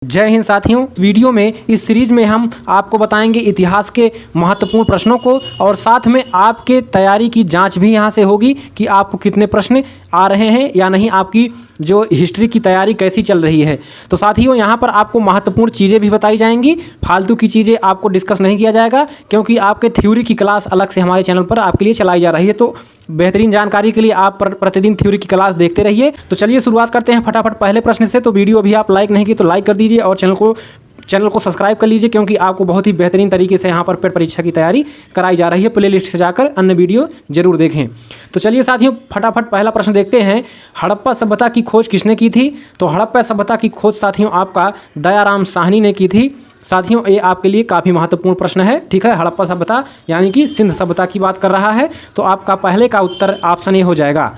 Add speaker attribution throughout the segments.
Speaker 1: जय हिंद साथियों। वीडियो में इस सीरीज में हम आपको बताएंगे इतिहास के महत्वपूर्ण प्रश्नों को और साथ में आपके तैयारी की जांच भी यहां से होगी कि आपको कितने प्रश्न आ रहे हैं या नहीं, आपकी जो हिस्ट्री की तैयारी कैसी चल रही है। तो साथियों यहां पर आपको महत्वपूर्ण चीज़ें भी बताई जाएंगी, फालतू की चीज़ें आपको डिस्कस नहीं किया जाएगा क्योंकि आपके थ्योरी की क्लास अलग से हमारे चैनल पर आपके लिए चलाई जा रही है। तो बेहतरीन जानकारी के लिए आप प्रतिदिन थ्योरी की क्लास देखते रहिए। तो चलिए शुरुआत करते हैं फटाफट पहले प्रश्न से। तो वीडियो अभी आप लाइक नहीं की तो लाइक कर दीजिए और चैनल को सब्सक्राइब कर लीजिए क्योंकि आपको बहुत ही बेहतरीन तरीके से यहाँ पर पेट परीक्षा की तैयारी कराई जा रही है। प्लेलिस्ट से जाकर अन्य वीडियो जरूर देखें। तो चलिए साथियों फटाफट पहला प्रश्न देखते हैं। हड़प्पा सभ्यता की खोज किसने की थी? तो हड़प्पा सभ्यता की खोज साथियों आपका दयाराम साहनी ने की थी। साथियों ये आपके लिए काफ़ी महत्वपूर्ण प्रश्न है, ठीक है। हड़प्पा सभ्यता यानी कि सिंध सभ्यता की बात कर रहा है। तो आपका पहले का उत्तर ऑप्शन ए हो जाएगा।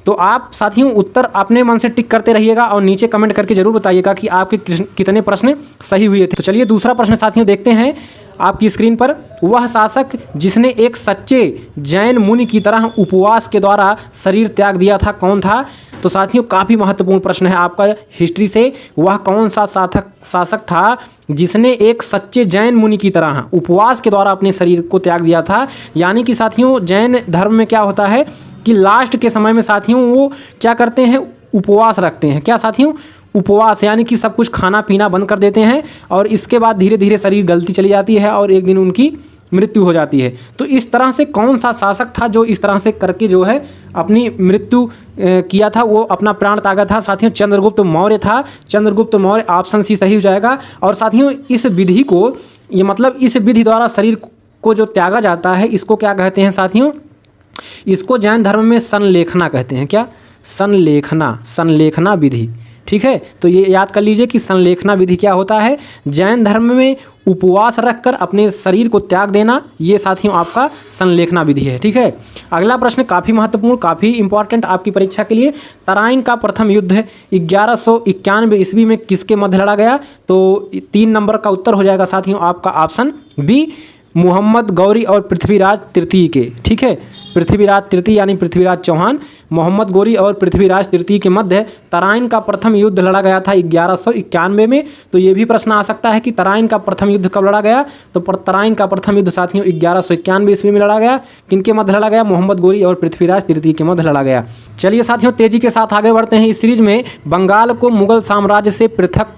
Speaker 1: तो आप साथियों उत्तर अपने मन से टिक करते रहिएगा और नीचे कमेंट करके जरूर बताइएगा कि आपके कितने प्रश्न सही हुए थे। तो चलिए दूसरा प्रश्न साथियों देखते हैं आपकी स्क्रीन पर। वह शासक जिसने एक सच्चे जैन मुनि की तरह उपवास के द्वारा शरीर त्याग दिया था कौन था? तो साथियों काफ़ी महत्वपूर्ण प्रश्न है आपका हिस्ट्री से। वह कौन सा शासक था जिसने एक सच्चे जैन मुनि की तरह उपवास के द्वारा अपने शरीर को त्याग दिया था? यानी कि साथियों जैन धर्म में क्या होता है कि लास्ट के समय में साथियों वो क्या करते हैं, उपवास रखते हैं। क्या साथियों? उपवास यानी कि सब कुछ खाना पीना बंद कर देते हैं और इसके बाद धीरे धीरे शरीर गलती चली जाती है और एक दिन उनकी मृत्यु हो जाती है। तो इस तरह से कौन सा शासक था जो इस तरह से करके जो है अपनी मृत्यु किया था, वो अपना प्राण त्यागा था? साथियों चंद्रगुप्त मौर्य था। चंद्रगुप्त मौर्य ऑप्शन सी सही हो जाएगा। और साथियों इस विधि को इस विधि द्वारा शरीर को जो त्यागा जाता है इसको क्या कहते हैं साथियों? इसको जैन धर्म में संलेखना कहते हैं। क्या? संलेखना विधि, ठीक है। तो ये याद कर लीजिए कि संलेखना विधि क्या होता है। जैन धर्म में उपवास रखकर अपने शरीर को त्याग देना, ये साथियों आपका संलेखना विधि है, ठीक है। अगला प्रश्न काफ़ी महत्वपूर्ण, काफ़ी इंपॉर्टेंट आपकी परीक्षा के लिए। तराइन का प्रथम युद्ध 1191 ईस्वी में किसके मध्य लड़ा गया? तो 3 नंबर का उत्तर हो जाएगा साथियों आपका ऑप्शन बी, मोहम्मद गौरी और पृथ्वीराज तृतीय के, ठीक है। पृथ्वीराज तृतीय यानी पृथ्वीराज चौहान, मोहम्मद गौरी और पृथ्वीराज तृतीय के मध्य तराइन का प्रथम युद्ध लड़ा गया था 1191 में। तो ये भी प्रश्न आ सकता है कि तराइन का प्रथम युद्ध कब लड़ा गया? तो तराइन का प्रथम युद्ध साथियों 1191 ईस्वी में लड़ा गया। किनके मध्य लड़ा गया? मोहम्मद गौरी और पृथ्वीराज तृतीय के मध्य लड़ा गया। चलिए साथियों तेजी के साथ आगे बढ़ते हैं इस सीरीज में। बंगाल को मुगल साम्राज्य से पृथक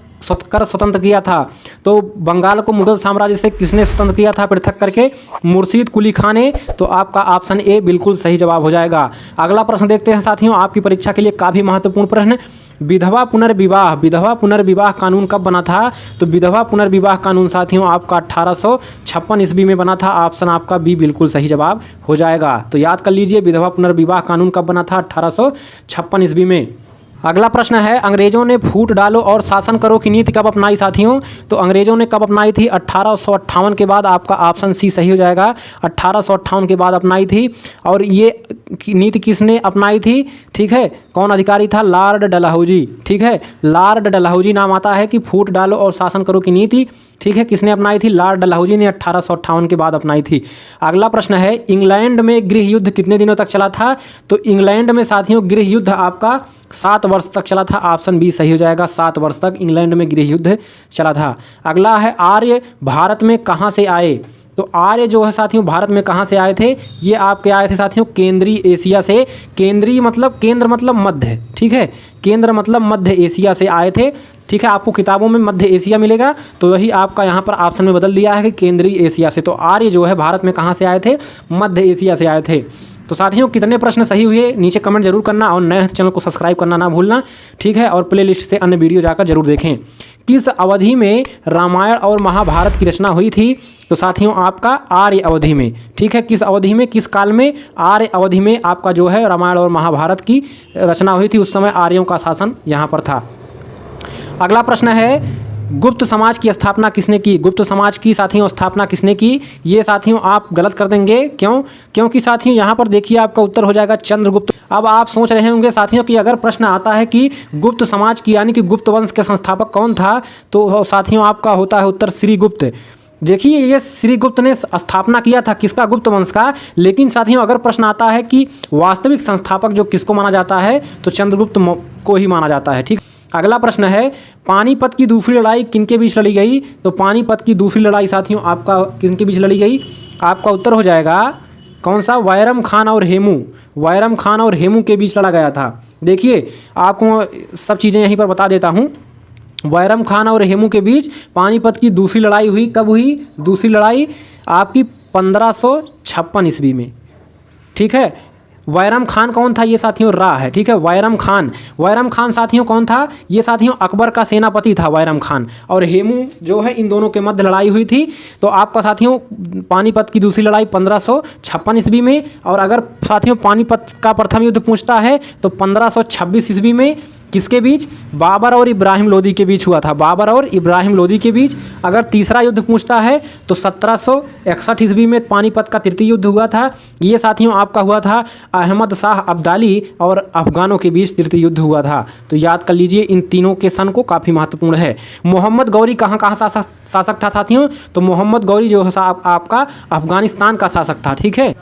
Speaker 1: कर स्वतंत्र किया था। तो बंगाल को मुगल साम्राज्य से किसने स्वतंत्र किया था पृथक करके? मुर्शीद कुली खान ने। तो आपका ऑप्शन ए बिल्कुल सही जवाब हो जाएगा। अगला प्रश्न देखते हैं साथियों आपकी परीक्षा के लिए काफ़ी महत्वपूर्ण प्रश्न। विधवा पुनर्विवाह कानून कब बना था? तो विधवा पुनर्विवाह कानून साथियों आपका 1856 ईस्वी में बना था। ऑप्शन आपका बी बिल्कुल सही जवाब हो जाएगा। तो याद कर लीजिए विधवा पुनर्विवाह कानून कब बना था? 1856 ईस्वी में। अगला प्रश्न है अंग्रेजों ने फूट डालो और शासन करो की नीति कब अपनाई साथियों? तो अंग्रेजों ने कब अपनाई थी? 1858 के बाद। आपका ऑप्शन सी सही हो जाएगा। 1858 के बाद अपनाई थी। और ये नीति किसने अपनाई थी? ठीक है, कौन अधिकारी था? लॉर्ड डलहौजी, ठीक है। लॉर्ड डलहौजी नाम आता है कि फूट डालो और शासन करो की नीति, ठीक है, किसने अपनाई थी? लॉर्ड डलहौजी ने 1858 के बाद अपनाई थी। अगला प्रश्न है इंग्लैंड में गृह युद्ध कितने दिनों तक चला था? तो इंग्लैंड में साथियों गृह युद्ध आपका 7 वर्ष तक चला था। ऑप्शन बी सही हो जाएगा। 7 वर्ष तक इंग्लैंड में गृह युद्ध चला था। अगला है आर्य भारत में कहाँ से आए? तो आर्य जो है साथियों भारत में कहाँ से आए थे? ये आपके आए थे साथियों केंद्रीय एशिया से। केंद्रीय मतलब केंद्र मतलब मध्य, ठीक है। केंद्र मतलब मध्य एशिया से आए थे, ठीक है। आपको किताबों में मध्य एशिया मिलेगा तो वही आपका यहाँ पर ऑप्शन में बदल दिया है कि केंद्रीय एशिया से। तो आर्य जो है भारत में कहाँ से आए थे? मध्य एशिया से आए थे। तो साथियों कितने प्रश्न सही हुए नीचे कमेंट जरूर करना और नए चैनल को सब्सक्राइब करना ना भूलना, ठीक है। और प्ले लिस्ट से अन्य वीडियो जाकर जरूर देखें। किस अवधि में रामायण और महाभारत की रचना हुई थी? तो साथियों आपका आर्य अवधि में, ठीक है। किस अवधि में, किस काल में? आर्य अवधि में आपका जो है रामायण और महाभारत की रचना हुई थी। उस समय आर्यों का शासन यहाँ पर था। अगला प्रश्न है गुप्त समाज की स्थापना किसने की? गुप्त समाज की साथियों स्थापना किसने की? ये साथियों आप गलत कर देंगे। क्यों? क्योंकि साथियों यहाँ पर देखिए आपका उत्तर हो जाएगा चंद्रगुप्त। अब आप सोच रहे होंगे साथियों कि अगर प्रश्न आता है कि गुप्त समाज की यानी कि गुप्त वंश के संस्थापक कौन था, तो साथियों आपका होता है उत्तर श्रीगुप्त। देखिए ये श्रीगुप्त ने स्थापना किया था किसका? गुप्त वंश का। लेकिन साथियों अगर प्रश्न आता है कि वास्तविक संस्थापक जो किसको माना जाता है, तो चंद्रगुप्त को ही माना जाता है, ठीक। अगला प्रश्न है, पानीपत की दूसरी लड़ाई किनके बीच लड़ी गई? तो पानीपत की दूसरी लड़ाई साथियों आपका किनके बीच लड़ी गई? आपका उत्तर हो जाएगा कौन सा? बैरम खान और हेमू। बैरम खान और हेमू के बीच लड़ा गया था। देखिए आपको सब चीज़ें यहीं पर बता देता हूँ। बैरम खान और हेमू के बीच पानीपत की दूसरी लड़ाई हुई। कब हुई दूसरी लड़ाई? आपकी 1556 ईस्वी में। ठीक है। बैरम खान कौन था? ये साथियों रा है। ठीक है, बैरम खान साथियों कौन था? ये साथियों अकबर का सेनापति था बैरम खान। और हेमू जो है इन दोनों के मध्य लड़ाई हुई थी। तो आपका साथियों पानीपत की दूसरी लड़ाई 1556 ईस्वी में। और अगर साथियों पानीपत का प्रथम युद्ध पूछता है तो 1526 ईस्वी में। किसके बीच? बाबर और इब्राहिम लोदी के बीच हुआ था। बाबर और इब्राहिम लोदी के बीच। अगर तीसरा युद्ध पूछता है तो 1761 ईस्वी में पानीपत का तृतीय युद्ध हुआ था। ये साथियों आपका हुआ था अहमद शाह अब्दाली और अफगानों के बीच तृतीय युद्ध हुआ था। तो याद कर लीजिए इन तीनों के सन को, काफ़ी महत्वपूर्ण है। मोहम्मद गौरी कहाँ शासक था साथियों? तो मोहम्मद गौरी जो है आपका अफगानिस्तान का शासक था। ठीक है।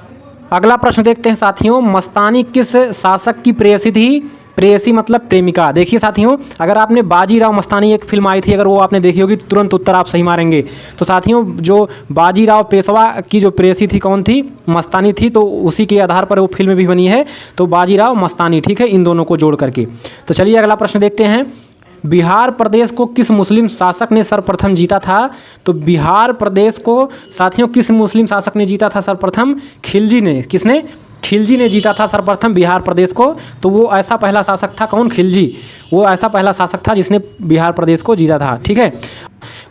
Speaker 1: अगला प्रश्न देखते हैं साथियों, मस्तानी किस शासक की प्रेयसी थी? प्रेयसी मतलब प्रेमिका। देखिए साथियों, अगर आपने बाजीराव मस्तानी एक फिल्म आई थी, अगर वो आपने देखी होगी तुरंत उत्तर आप सही मारेंगे। तो साथियों जो बाजीराव पेशवा की जो प्रेयसी थी कौन थी? मस्तानी थी। तो उसी के आधार पर वो फिल्म भी बनी है। तो बाजीराव मस्तानी। ठीक है, इन दोनों को जोड़ करके। तो चलिए अगला प्रश्न देखते हैं, बिहार प्रदेश को किस मुस्लिम शासक ने सर्वप्रथम जीता था? तो बिहार प्रदेश को साथियों किस मुस्लिम शासक ने जीता था सर्वप्रथम? खिलजी ने। किसने? खिलजी ने जीता था सर्वप्रथम बिहार प्रदेश को। तो वो ऐसा पहला शासक था। कौन? खिलजी। वो ऐसा पहला शासक था जिसने बिहार प्रदेश को जीता था। ठीक है।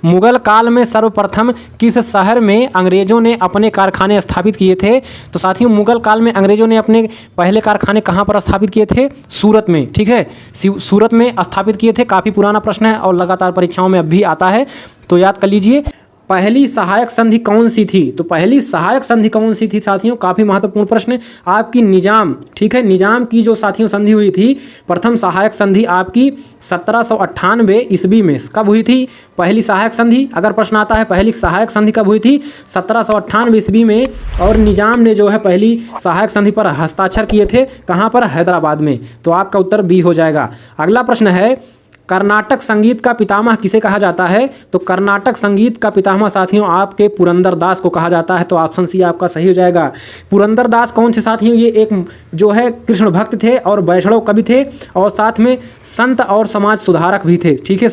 Speaker 1: मुगल काल में सर्वप्रथम किस शहर में अंग्रेजों ने अपने कारखाने स्थापित किए थे? तो साथियों मुगल काल में अंग्रेजों ने अपने पहले कारखाने कहाँ पर स्थापित किए थे? सूरत में। ठीक है, सूरत में स्थापित किए थे। काफ़ी पुराना प्रश्न है और लगातार परीक्षाओं में अब भी आता है। तो याद कर लीजिए, पहली सहायक संधि कौन सी थी? तो पहली सहायक संधि कौन सी थी साथियों? काफ़ी महत्वपूर्ण प्रश्न। आपकी निजाम। ठीक है, निजाम की जो साथियों संधि हुई थी, प्रथम सहायक संधि आपकी 1798 ईस्वी में। कब हुई थी पहली सहायक संधि? अगर प्रश्न आता है पहली सहायक संधि कब हुई थी? 1798 ईस्वी में। और निजाम ने जो है पहली सहायक संधि पर हस्ताक्षर किए थे। कहाँ पर? हैदराबाद में। तो आपका उत्तर बी हो जाएगा। अगला प्रश्न है, कर्नाटक संगीत का पितामह किसे कहा जाता है? तो कर्नाटक संगीत का पितामह साथियों आपके पुरंदर दास को कहा जाता है। तो ऑप्शन सी आपका सही हो जाएगा। पुरंदर दास कौन थे साथियों? ये एक जो है कृष्ण भक्त थे और वैष्णव कवि थे और साथ में संत और समाज सुधारक भी थे। ठीक है,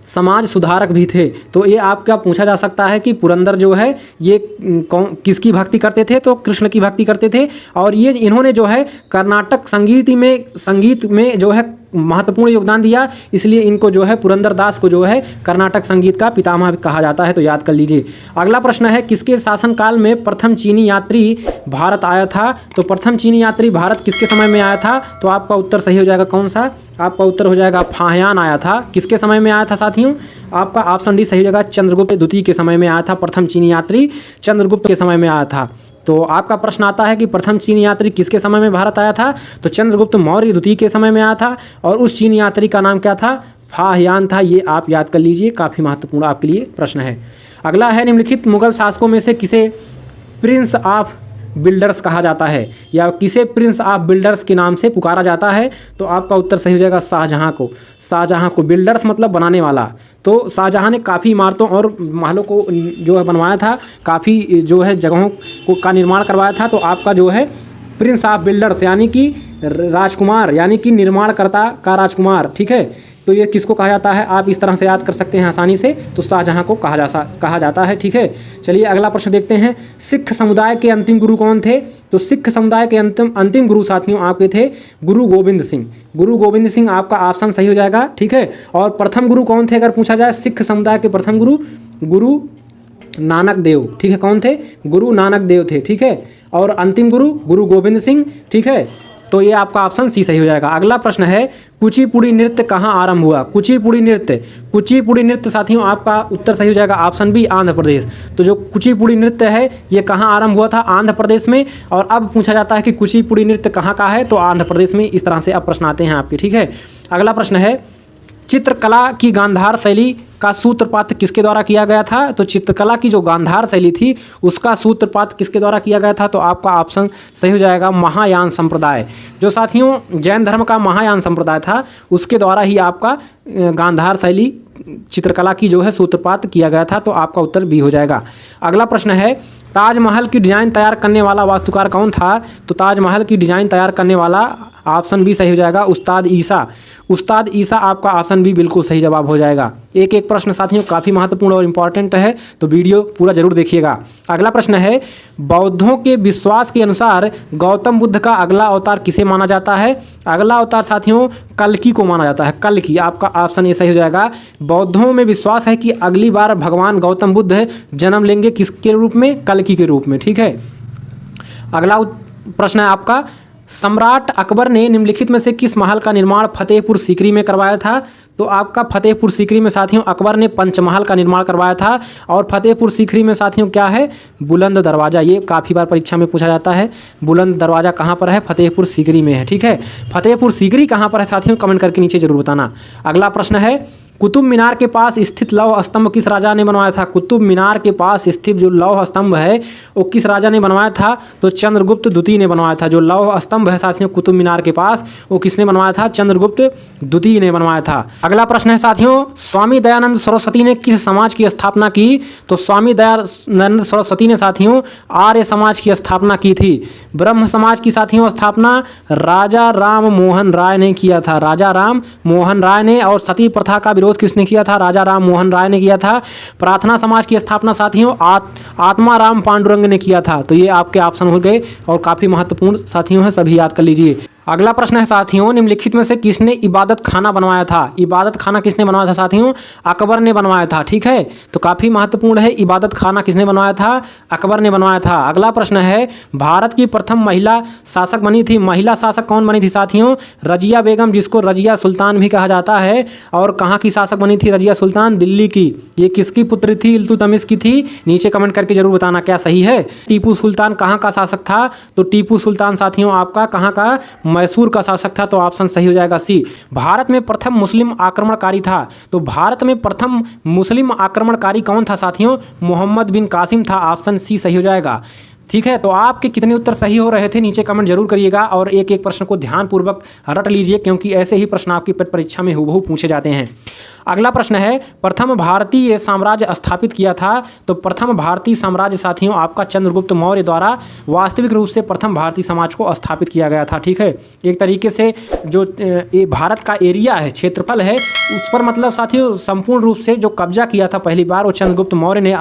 Speaker 1: समाज सुधारक भी थे। तो ये आपका पूछा जा सकता है कि पुरंदर जो है ये किसकी भक्ति करते थे? तो कृष्ण की भक्ति करते थे। और ये इन्होंने जो है कर्नाटक संगीत में जो है महत्वपूर्ण योगदान दिया। इसलिए इनको जो है पुरंदर दास को जो है कर्नाटक संगीत का पितामह कहा जाता है। तो याद कर लीजिए। अगला प्रश्न है, किसके शासनकाल में प्रथम चीनी यात्री भारत आया था? तो प्रथम चीनी यात्री भारत किसके समय में आया था? तो आपका उत्तर सही हो जाएगा। कौन सा? आपका उत्तर हो जाएगा फाहियान आया था। किसके समय में आया था साथियों? आपका ऑप्शन डी सही हो जाएगा। चंद्रगुप्त द्वितीय के समय में आया था। प्रथम चीनी यात्री चंद्रगुप्त के समय में आया था। तो आपका प्रश्न आता है कि प्रथम चीनी यात्री किसके समय में भारत आया था? तो चंद्रगुप्त मौर्य द्वितीय के समय में आया था। और उस चीनी यात्री का नाम क्या था? फाहियान था। ये आप याद कर लीजिए, काफ़ी महत्वपूर्ण आपके लिए प्रश्न है। अगला है, निम्नलिखित मुगल शासकों में से किसे प्रिंस ऑफ बिल्डर्स कहा जाता है या किसे प्रिंस ऑफ बिल्डर्स के नाम से पुकारा जाता है? तो आपका उत्तर सही हो जाएगा शाहजहां को। शाहजहां को। बिल्डर्स मतलब बनाने वाला। तो शाहजहां ने काफ़ी इमारतों और महलों को जो है बनवाया था, काफ़ी जो है जगहों का निर्माण करवाया था। तो आपका जो है प्रिंस ऑफ बिल्डर्स यानी कि राजकुमार, यानी कि निर्माणकर्ता का राजकुमार। ठीक है, तो ये किसको कहा जाता है? आप इस तरह से याद कर सकते हैं आसानी से। तो शाहजहां को कहा जाता है। ठीक है, चलिए अगला प्रश्न देखते हैं, सिख समुदाय के अंतिम गुरु कौन थे? तो सिख समुदाय के अंतिम गुरु साथियों आपके थे गुरु गोविंद सिंह। गुरु गोविंद सिंह आपका ऑप्शन सही हो जाएगा। ठीक है, और प्रथम गुरु कौन थे अगर पूछा जाए? सिख समुदाय के प्रथम गुरु नानक देव। ठीक है, कौन थे? गुरु नानक देव थे। ठीक है, और अंतिम गुरु गोविंद सिंह। ठीक है, तो ये आपका ऑप्शन सी सही हो जाएगा। अगला प्रश्न है, कुचिपुड़ी नृत्य कहाँ आरंभ हुआ? कुचिपुड़ी नृत्य साथियों आपका उत्तर सही हो जाएगा। Option B Andhra Pradesh. तो जो कुचिपुड़ी नृत्य है ये कहाँ आरंभ हुआ था? आंध्र प्रदेश में। और अब पूछा जाता है कि कुचिपुड़ी नृत्य कहाँ का है? तो आंध्र प्रदेश में। इस तरह से अब प्रश्न आते हैं आपके। ठीक है, अगला प्रश्न है, चित्रकला की गांधार शैली का सूत्रपात किसके द्वारा किया गया था? तो चित्रकला की जो गांधार शैली थी उसका सूत्रपात किसके द्वारा किया गया था? तो आपका ऑप्शन सही हो जाएगा महायान संप्रदाय। जो साथियों जैन धर्म का महायान संप्रदाय था उसके द्वारा ही आपका गांधार शैली चित्रकला की जो है सूत्रपात किया गया था। तो आपका उत्तर बी हो जाएगा। अगला प्रश्न है ताजमहल की डिज़ाइन तैयार करने वाला वास्तुकार कौन था? तो ताजमहल की डिज़ाइन तैयार करने वाला ऑप्शन बी सही हो जाएगा उस्ताद ईसा। उस्ताद ईसा आपका ऑप्शन बी बिल्कुल सही जवाब हो जाएगा। एक एक प्रश्न साथियों काफ़ी महत्वपूर्ण और इंपॉर्टेंट है, तो वीडियो पूरा जरूर देखिएगा। अगला प्रश्न है बौद्धों के विश्वास के अनुसार गौतम बुद्ध का अगला अवतार किसे माना जाता है? अगला अवतार साथियों कल्कि को माना जाता है। कल्कि आपका ऑप्शन ए सही हो जाएगा। बौद्धों में विश्वास है कि अगली बार भगवान गौतम बुद्ध जन्म लेंगे किसके रूप में? कल्कि के रूप में। ठीक है। अगला प्रश्न है आपका सम्राट अकबर ने निम्नलिखित में से किस महल का निर्माण फतेहपुर सीकरी में करवाया था? तो आपका फतेहपुर सीकरी में साथियों अकबर ने पंचमहल का निर्माण करवाया था। और फतेहपुर सीकरी में साथियों क्या है? बुलंद दरवाज़ा। ये काफ़ी बार परीक्षा में पूछा जाता है। बुलंद दरवाज़ा कहाँ पर है? फतेहपुर सीकरी में है। ठीक है। फतेहपुर सीकरी कहाँ पर है साथियों? कमेंट करके नीचे जरूर बताना। अगला प्रश्न है कुतुब मीनार के पास स्थित लौह स्तंभ किस राजा ने बनवाया था? कुतुब मीनार के पास स्थित जो लौह स्तंभ है वो किस राजा ने बनवाया था? तो चंद्रगुप्त द्वितीय ने बनवाया था। जो लौह स्तंभ है साथियों कुतुब मीनार के पास वो किसने बनवाया था? चंद्रगुप्त द्वितीय ने बनवाया था। अगला प्रश्न है साथियों स्वामी दयानंद सरस्वती ने किस समाज की स्थापना की? तो स्वामी दयानंद सरस्वती ने साथियों आर्य समाज की स्थापना की थी। ब्रह्म समाज की साथियों स्थापना राजा राम मोहन राय ने किया था। राजा राम मोहन राय ने। और सती प्रथा का विरोध किसने किया था? राजा राम मोहन राय ने किया था। प्रार्थना समाज की स्थापना साथियों आत्मा राम पांडुरंग ने किया था। तो ये आपके ऑप्शन हो गए और काफी महत्वपूर्ण साथियों हैं, सभी याद कर लीजिए। अगला प्रश्न है साथियों निम्नलिखित में से किसने इबादत खाना बनवाया था? इबादत खाना किसने बनवाया था साथियों? अकबर ने बनवाया था। ठीक है। तो काफ़ी महत्वपूर्ण है, इबादत खाना किसने बनवाया था? अकबर ने बनवाया था। अगला प्रश्न है भारत की प्रथम महिला शासक बनी थी। महिला शासक कौन बनी थी साथियों? रजिया बेगम, जिसको रजिया सुल्तान भी कहा जाता है। और कहाँ की शासक बनी थी रजिया सुल्तान? दिल्ली की। ये किसकी पुत्री थी? इल्तुतमिश की थी। नीचे कमेंट करके जरूर बताना क्या सही है। टीपू सुल्तान कहाँ का शासक था? तो टीपू सुल्तान साथियों आपका कहाँ का? मैसूर का शासक था। तो ऑप्शन सही हो जाएगा सी। भारत में प्रथम मुस्लिम आक्रमणकारी था। तो भारत में प्रथम मुस्लिम आक्रमणकारी कौन था साथियों? मोहम्मद बिन कासिम था। ऑप्शन सी सही हो जाएगा। ठीक है। तो आपके कितने उत्तर सही हो रहे थे नीचे कमेंट जरूर करिएगा और एक एक प्रश्न को ध्यानपूर्वक रट लीजिए क्योंकि ऐसे ही प्रश्न आपकी परीक्षा में हूबहू पूछे जाते हैं। अगला प्रश्न है प्रथम भारतीय साम्राज्य स्थापित किया था। तो प्रथम भारतीय साम्राज्य साथियों आपका चंद्रगुप्त मौर्य द्वारा वास्तविक रूप से प्रथम भारतीय समाज को स्थापित किया गया था। ठीक है। एक तरीके से जो भारत का एरिया है, क्षेत्रफल है, उस पर मतलब साथियों संपूर्ण रूप से जो कब्जा किया था पहली बार वो चंद्रगुप्त मौर्य ने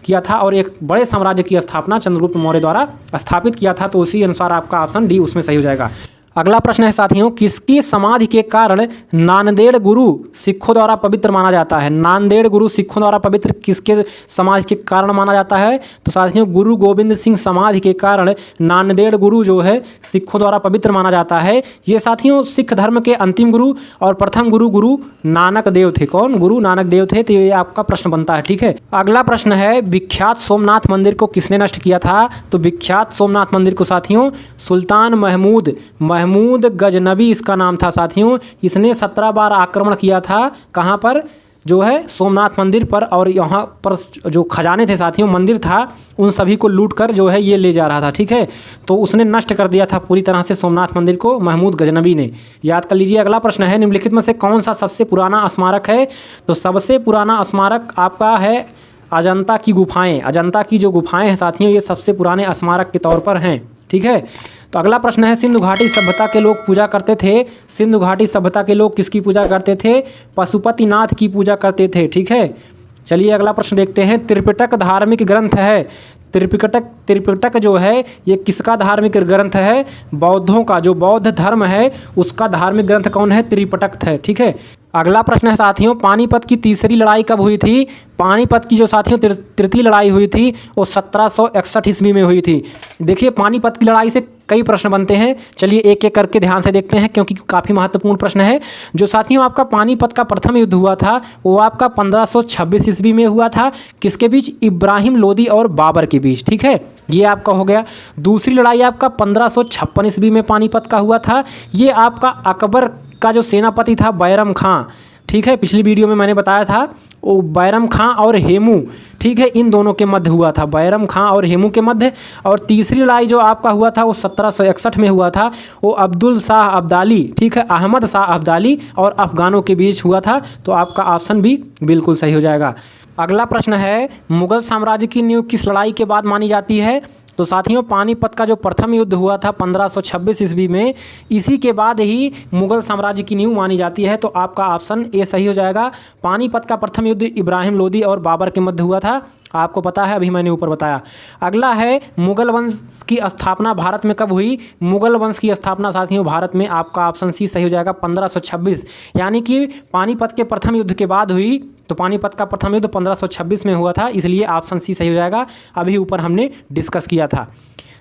Speaker 1: किया था और एक बड़े साम्राज्य की स्थापना चंद्रगुप्त मौर्य द्वारा स्थापित किया था। तो उसी अनुसार आपका ऑप्शन डी उसमें सही हो जाएगा। अगला प्रश्न है साथियों किसकी समाधि के कारण नांदेड़ गुरु सिखों द्वारा पवित्र माना जाता है? नांदेड़ गुरु सिखों द्वारा पवित्र किसके समाधि के कारण माना जाता है? तो साथियों गुरु गोविंद सिंह समाधि के कारण नांदेड़ गुरु जो है सिखों द्वारा पवित्र माना जाता है। ये साथियों सिख धर्म के अंतिम गुरु और प्रथम गुरु गुरु नानक देव थे। कौन? गुरु नानक देव थे। तो ये आपका प्रश्न बनता है। ठीक है। अगला प्रश्न है विख्यात सोमनाथ मंदिर को किसने नष्ट किया था? तो विख्यात सोमनाथ मंदिर को साथियों सुल्तान महमूद गजनबी इसका नाम था साथियों। इसने 17 बार आक्रमण किया था। कहाँ पर? जो है सोमनाथ मंदिर पर। और यहाँ पर जो खजाने थे साथियों, मंदिर था, उन सभी को लूट कर जो है ये ले जा रहा था। ठीक है। तो उसने नष्ट कर दिया था पूरी तरह से सोमनाथ मंदिर को महमूद गजनबी ने। याद कर लीजिए। अगला प्रश्न है निम्नलिखित में से कौन सा सबसे पुराना स्मारक है? तो सबसे पुराना स्मारक आपका है अजंता की गुफाएं। अजंता की जो गुफाएं हैं साथियों ये सबसे पुराने स्मारक के तौर पर हैं। ठीक है। तो अगला प्रश्न है सिंधु घाटी सभ्यता के लोग पूजा करते थे। सिंधु घाटी सभ्यता के लोग किसकी पूजा करते थे? पशुपतिनाथ की पूजा करते थे। ठीक है। चलिए अगला प्रश्न देखते हैं। त्रिपिटक धार्मिक ग्रंथ है। त्रिपिटक जो है ये किसका धार्मिक ग्रंथ है? बौद्धों का। जो बौद्ध धर्म है उसका धार्मिक ग्रंथ कौन है? त्रिपिटक है। ठीक है। अगला प्रश्न है साथियों पानीपत की तीसरी लड़ाई कब हुई थी? पानीपत की जो साथियों तृतीय लड़ाई हुई थी वो 1761 ईस्वी में हुई थी। देखिए पानीपत की लड़ाई से कई प्रश्न बनते हैं। चलिए एक एक करके ध्यान से देखते हैं क्योंकि काफ़ी महत्वपूर्ण प्रश्न है। जो साथियों आपका पानीपत का प्रथम युद्ध हुआ था वो आपका 1526 ईस्वी में हुआ था। किसके बीच? इब्राहिम लोदी और बाबर के बीच। ठीक है। ये आपका हो गया। दूसरी लड़ाई आपका 1556 ईस्वी में पानीपत का हुआ था। ये आपका अकबर का जो सेनापति था बैरम खां, ठीक है, पिछली वीडियो में मैंने बताया था वो बैरम खां और हेमू, ठीक है, इन दोनों के मध्य हुआ था, बैरम खां और हेमू के मध्य। और तीसरी लड़ाई जो आपका हुआ था वो 1761 में हुआ था, वो अब्दुल शाह अब्दाली, ठीक है, अहमद शाह अब्दाली और अफगानों के बीच हुआ था। तो आपका ऑप्शन भी बिल्कुल सही हो जाएगा। अगला प्रश्न है, मुगल साम्राज्य की नींव किस लड़ाई के बाद मानी जाती है? तो साथियों, पानीपत का जो प्रथम युद्ध हुआ था 1526 ईस्वी में, इसी के बाद ही मुगल साम्राज्य की नींव मानी जाती है। तो आपका ऑप्शन ए सही हो जाएगा। पानीपत का प्रथम युद्ध इब्राहिम लोदी और बाबर के मध्य हुआ था, आपको पता है, अभी मैंने ऊपर बताया। अगला है, मुगल वंश की स्थापना भारत में कब हुई? मुगल वंश की स्थापना साथियों भारत में, आपका ऑप्शन सी सही हो जाएगा, 1526, यानी कि पानीपत के प्रथम युद्ध के बाद हुई। तो पानीपत का प्रथम युद्ध 1526 में हुआ था, इसलिए ऑप्शन सी सही हो जाएगा, अभी ऊपर हमने डिस्कस किया था।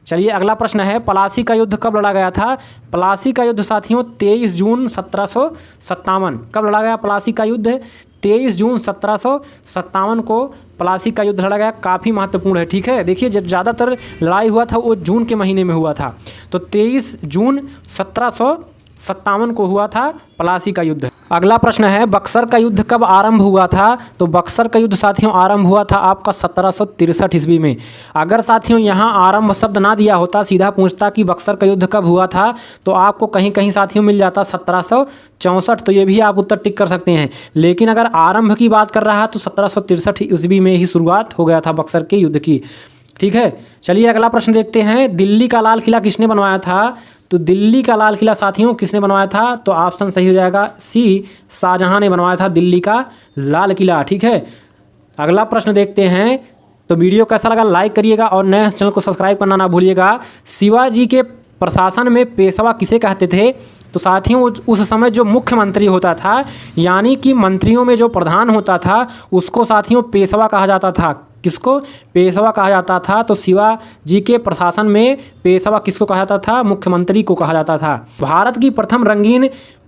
Speaker 1: चलिए अगला प्रश्न है, प्लासी का युद्ध कब लड़ा गया था? प्लासी का युद्ध साथियों 23 जून 1757। कब लड़ा गया प्लासी का युद्ध? 23 जून 1757 को प्लासी का युद्ध लड़ा गया। काफ़ी महत्वपूर्ण है, ठीक है। देखिए, जब ज़्यादातर लड़ाई हुआ था वो जून के महीने में हुआ था, तो 23 जून 1757 को हुआ था प्लासी का युद्ध। अगला प्रश्न है, बक्सर का युद्ध कब आरंभ हुआ था? तो बक्सर का युद्ध साथियों आरंभ हुआ था आपका 1763 ईस्वी में। अगर साथियों यहाँ आरंभ शब्द ना दिया होता, सीधा पूछता कि बक्सर का युद्ध कब हुआ था, तो आपको कहीं कहीं साथियों मिल जाता 1764, तो ये भी आप उत्तर टिक कर सकते हैं। लेकिन अगर आरंभ की बात कर रहा है तो 1763 ईस्वी में ही शुरुआत हो गया था बक्सर के युद्ध की, ठीक है। चलिए अगला प्रश्न देखते हैं, दिल्ली का लाल किला किसने बनवाया था? तो दिल्ली का लाल किला साथियों किसने बनवाया था? तो ऑप्शन सही हो जाएगा सी, शाहजहां ने बनवाया था दिल्ली का लाल किला, ठीक है। अगला प्रश्न देखते हैं, तो वीडियो कैसा लगा लाइक करिएगा और नए चैनल को सब्सक्राइब करना ना भूलिएगा। शिवाजी के प्रशासन में पेशवा किसे कहते थे? तो साथियों उस समय जो मुख्यमंत्री होता था, यानी कि मंत्रियों में जो प्रधान होता था, उसको साथियों पेशवा कहा जाता था। किसको? पेशवा कहा जाता था। तो शिवाजी के प्रशासन में पेशवा किसको कहा जाता था? मुख्यमंत्री को कहा जाता था। भारत की प्रथम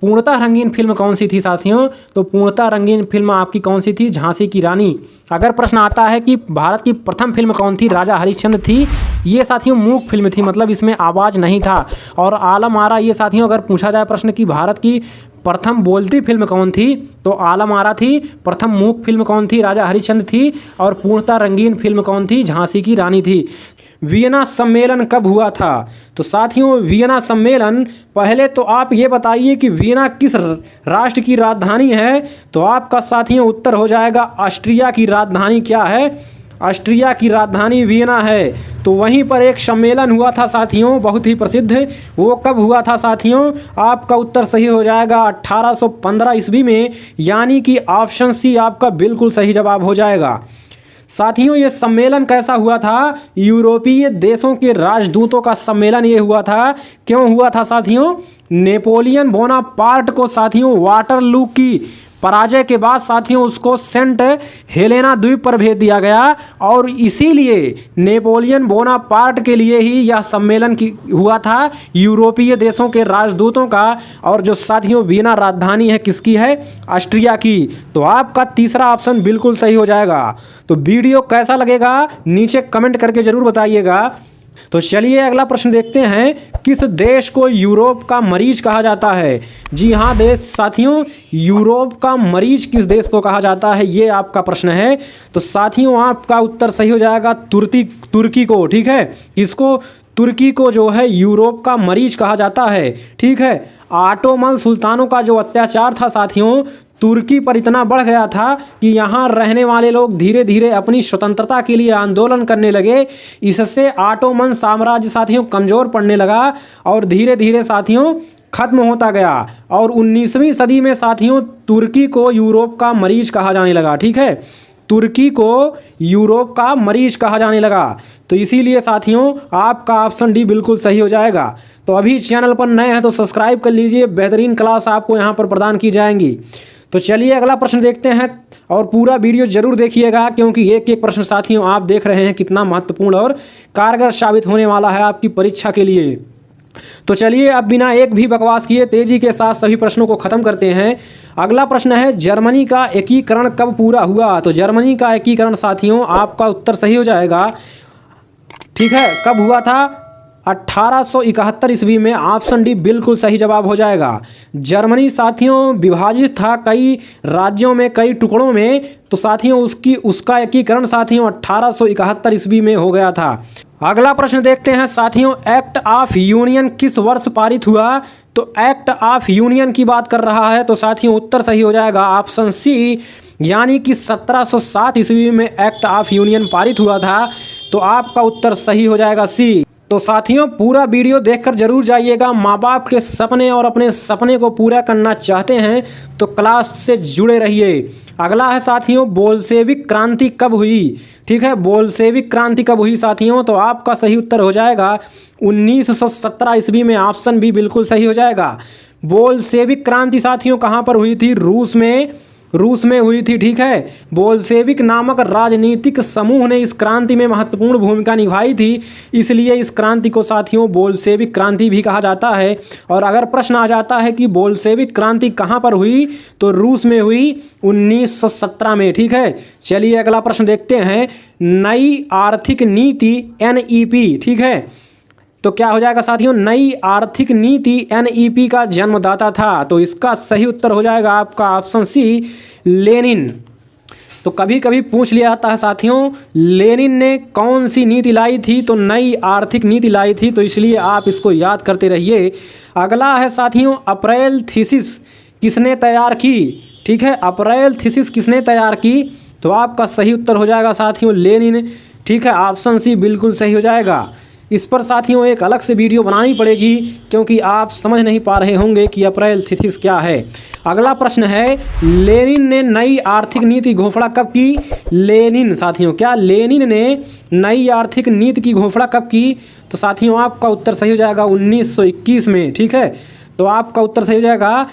Speaker 1: पूर्णतः रंगीन फिल्म कौन सी थी साथियों? तो पूर्णतः रंगीन फिल्म आपकी कौन सी थी? झांसी की रानी। अगर प्रश्न आता है कि भारत की प्रथम फिल्म कौन थी? राजा हरिश्चंद्र थी। ये साथियों मूक फिल्म थी, मतलब इसमें आवाज़ नहीं था। और आलम आरा, ये साथियों अगर पूछा जाए प्रश्न कि भारत की प्रथम बोलती फिल्म कौन थी, तो आलम आरा थी। प्रथम मूक फिल्म कौन थी? राजा हरिश्चंद्र थी। और पूर्णतः रंगीन फिल्म कौन थी? झांसी की रानी थी। वियना सम्मेलन कब हुआ था? तो साथियों वियना सम्मेलन, पहले तो आप ये बताइए कि वियना किस राष्ट्र की राजधानी है? तो आपका साथियों उत्तर हो जाएगा ऑस्ट्रिया की राजधानी क्या है? ऑस्ट्रिया की राजधानी वियना है। तो वहीं पर एक सम्मेलन हुआ था साथियों, बहुत ही प्रसिद्ध। वो कब हुआ था साथियों? आपका उत्तर सही हो जाएगा 1815 ईस्वी में, यानी कि ऑप्शन सी आपका बिल्कुल सही जवाब हो जाएगा। साथियों ये सम्मेलन कैसा हुआ था? यूरोपीय देशों के राजदूतों का सम्मेलन ये हुआ था। क्यों हुआ था साथियों? नेपोलियन बोनापार्ट को साथियों वाटरलू की पराजय के बाद साथियों उसको सेंट हेलेना द्वीप पर भेज दिया गया, और इसीलिए नेपोलियन बोनापार्ट के लिए ही यह सम्मेलन हुआ था यूरोपीय देशों के राजदूतों का। और जो साथियों वियना राजधानी है किसकी है? ऑस्ट्रिया की। तो आपका तीसरा ऑप्शन बिल्कुल सही हो जाएगा। तो वीडियो कैसा लगेगा नीचे कमेंट करके जरूर बताइएगा। तो चलिए अगला प्रश्न देखते हैं, किस देश को यूरोप का मरीज कहा जाता है? जी हाँ देश साथियों, यूरोप का मरीज किस देश को कहा जाता है, ये आपका प्रश्न है। तो साथियों आपका उत्तर सही हो जाएगा तुर्की को, ठीक है। इसको तुर्की को जो है यूरोप का मरीज कहा जाता है, ठीक है। ऑटोमन सुल्तानों का जो अत्याचार था साथियों तुर्की पर इतना बढ़ गया था कि यहाँ रहने वाले लोग धीरे धीरे अपनी स्वतंत्रता के लिए आंदोलन करने लगे। इससे ऑटोमन साम्राज्य साथियों कमज़ोर पड़ने लगा और धीरे धीरे साथियों खत्म होता गया। और 19वीं सदी में साथियों तुर्की को यूरोप का मरीज कहा जाने लगा, ठीक है। तुर्की को यूरोप का मरीज कहा जाने लगा। तो इसीलिए साथियों आपका ऑप्शन डी बिल्कुल सही हो जाएगा। तो अभी चैनल पर नए हैं तो सब्सक्राइब कर लीजिए, बेहतरीन क्लास आपको यहाँ पर प्रदान की जाएंगी। तो चलिए अगला प्रश्न देखते हैं, और पूरा वीडियो जरूर देखिएगा, क्योंकि एक एक प्रश्न साथियों आप देख रहे हैं कितना महत्वपूर्ण और कारगर साबित होने वाला है आपकी परीक्षा के लिए। तो चलिए अब बिना एक भी बकवास किए तेजी के साथ सभी प्रश्नों को खत्म करते हैं। अगला प्रश्न है, जर्मनी का एकीकरण कब पूरा हुआ? तो जर्मनी का एकीकरण साथियों आपका उत्तर सही हो जाएगा, ठीक है। कब हुआ था? 1871 ईस्वी में। ऑप्शन डी बिल्कुल सही जवाब हो जाएगा। जर्मनी साथियों विभाजित था कई राज्यों में, कई टुकड़ों में, तो साथियों उसका एकीकरण साथियों 1871 ईस्वी में हो गया था। अगला प्रश्न देखते हैं साथियों, एक्ट ऑफ यूनियन किस वर्ष पारित हुआ? तो एक्ट ऑफ यूनियन की बात कर रहा है, तो साथियों उत्तर सही हो जाएगा ऑप्शन सी, यानी कि 1707 ईस्वी में एक्ट ऑफ यूनियन पारित हुआ था। तो आपका उत्तर सही हो जाएगा सी। तो साथियों पूरा वीडियो देखकर जरूर जाइएगा। माँ बाप के सपने और अपने सपने को पूरा करना चाहते हैं तो क्लास से जुड़े रहिए। अगला है साथियों, बोल्शेविक क्रांति कब हुई? ठीक है, बोल्शेविक क्रांति कब हुई साथियों? तो आपका सही उत्तर हो जाएगा 1917 ईस्वी में। ऑप्शन बी बिल्कुल सही हो जाएगा। बोल्शेविक क्रांति साथियों कहाँ पर हुई थी? रूस में हुई थी। ठीक है, बोल्शेविक नामक राजनीतिक समूह ने इस क्रांति में महत्वपूर्ण भूमिका निभाई थी, इसलिए इस क्रांति को साथियों बोल्शेविक क्रांति भी कहा जाता है। और अगर प्रश्न आ जाता है कि बोल्शेविक क्रांति कहाँ पर हुई, तो रूस में हुई 1917 में। ठीक है, चलिए अगला प्रश्न देखते हैं, नई आर्थिक नीति NEP। ठीक है, तो क्या हो जाएगा साथियों? नई आर्थिक नीति NEP का जन्मदाता था। तो इसका सही उत्तर हो जाएगा आपका ऑप्शन सी, लेनिन। तो कभी कभी पूछ लिया जाता है साथियों, लेनिन ने कौन सी नीति लाई थी? तो नई आर्थिक नीति लाई थी, तो इसलिए आप इसको याद करते रहिए। अगला है साथियों, अप्रैल थीसिस किसने तैयार की? ठीक है, अप्रैल थीसिस किसने तैयार की? तो आपका सही उत्तर हो जाएगा साथियों लेनिन। ठीक है, ऑप्शन सी बिल्कुल सही हो जाएगा। इस पर साथियों एक अलग से वीडियो बनानी पड़ेगी, क्योंकि आप समझ नहीं पा रहे होंगे कि अप्रैल थीसिस क्या है। अगला प्रश्न है, लेनिन ने नई आर्थिक नीति घोषणा कब की? लेनिन साथियों, क्या लेनिन ने नई आर्थिक नीति की घोषणा कब की? तो साथियों आपका उत्तर सही हो जाएगा 1921 में। ठीक है, तो आपका उत्तर सही हो जाएगा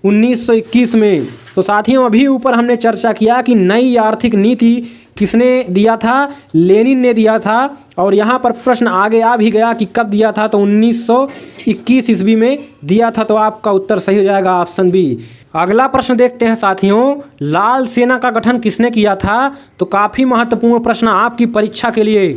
Speaker 1: 1921 में। तो साथियों अभी ऊपर हमने चर्चा किया कि नई आर्थिक नीति किसने दिया था? लेनिन ने दिया था। और यहाँ पर प्रश्न आगे आ भी गया कि कब दिया था, तो 1921 ईस्वी में दिया था। तो आपका उत्तर सही हो जाएगा ऑप्शन बी। अगला प्रश्न देखते हैं साथियों, लाल सेना का गठन किसने किया था? तो काफ़ी महत्वपूर्ण प्रश्न आपकी परीक्षा के लिए।